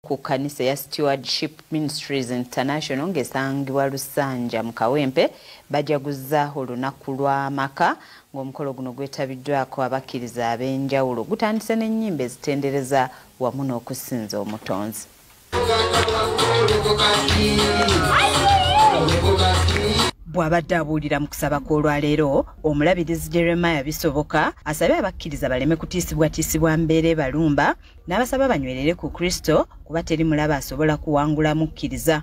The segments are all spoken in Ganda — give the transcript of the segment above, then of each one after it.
ku kanisa ya Stewardship Ministries International ngesangibwa Lusanja mu Kawempe bajaguza olunaku lw'amaka ng'omukolo guno gwetabiddwako abakkiriza ab'enjawulo gutandise n'ennyimba ezitendereza wamu n'okusinza Omutonzi. Bw'abadde abuulira mu kusaba kw'olwaleero omulabirizi Jeremiah Bisoboka asabye abakkiriza baleme kutiisibwatiisibwa mbeere balumba n'abasaba banywerere ku Kristo kuba teri mulaba asobola kuwangula mukkiriza.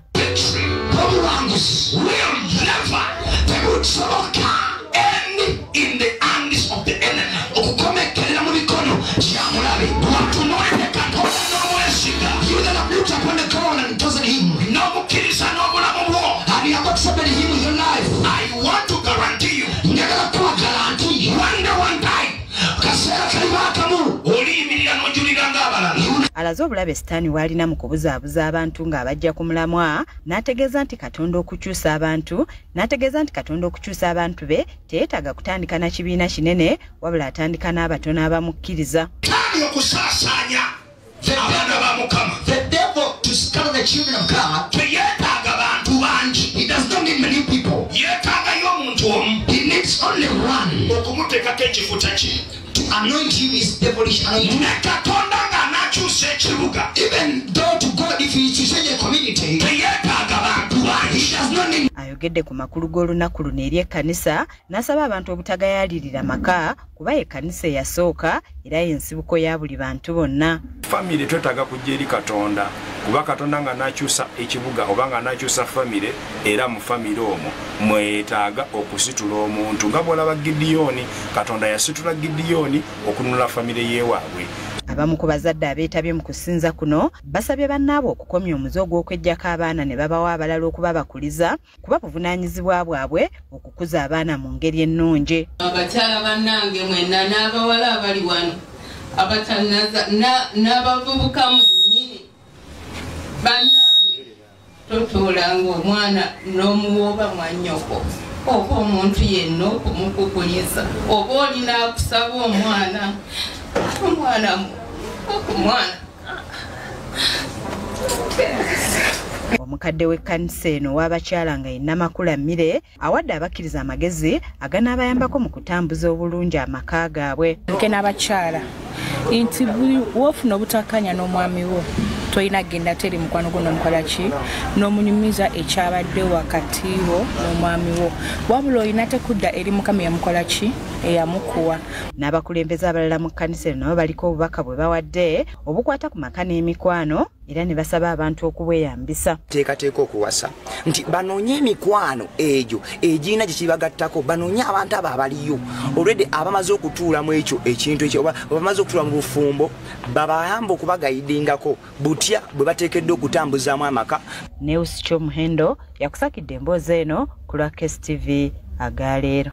I want to guarantee you. Alaze obulabe Sitaani w'alina mu kubuzaabuza abantu ng'abajja ku mulamwa n'ategeeza nti Katonda okukyusa abantu be teyeetaaga kutandika na kibiina kinene wabula atandika n'abatono abamukkiriza. Okusaasaanya abaana ba Mukama. The devil to scatter the children of God. Teyeetaaga bantu bangi. He does not need many people. Yeetaagayo omuntu omu. He needs only one. Okumuteekako ekifuta kye. To anoint him is devilish anointing. Katonda ng'anakyusa ekibuga. Even though to God if he chooses a community. Teyeetaaga bantu bangi. He does not need. Ayogedde ku makulu g'olunaku luno eri ekkanisa n'asaba abantu obutagayaalirira maka kuba ekkanisa eyasooka era y'ensibuko ya buli bantu bonna. Family twetaaga kujja eri Katonda kuba Katonda nga n'akyusa ekibuga oba nga n'akyusa family era mu family omwo mwetaaga okusitula omuntu nga bw'olaba Gideoni. Katonda yasitula Gideoni okununula family yeewaabwe. Abamu ku bazadde abeetabye mu kusinza kuno basabye bannaabwe okukomya omuze ogw'okweggyako abaana ne babawa abalala okuba bakuliza kuba buvunaanyizibwa bwabwe okukuza abaana mu ngeri ennungi. Abakyala bannange mwenna n'abawala abali wano abatanaza n'abavubuka mwennyini bannange totuulanga omwana n'omuwooba mwannyoko oba omuntu yenna okumukukuliza oba olina akusaba omwana. Omukadde w'ekkanisa eno w'abakyala nga yenna Makula Mmire awadde abakkiriza amagezi aganaabayambako mu kutambuza obulungi amaka gaabwe. Nke n'abakyala nti buli wofuna obutakkaanya n'omwami wo toyina genda teri mukwano gwo n'omukola ki n'omunyumiza ekyabadde wakati wo n'omwami wo wabula olina tekudda eri Mukama yamukola ki eyamukuwa. N'abakulembeze abalala mu kkanisa eno nabo baliko obubaka bwe bawadde obukwata ku maka n'emikwano era ne basaba abantu okubweyambisa. Teekateeka okuwasa nti banoonye emikwano egyo egirina gye kibagattako banoonye abantu abo abaliyo olwedde abamaze okutuulamu ekyo ekintu ekyo oba bamaze okutuula mu bufumbo babayamba okubagayidingako butya bwe bateekeddwa okutambuzaamu amaka. Neus Kyomuhendo yakusakidde emboozi eno ku lwa KSTV agaleero.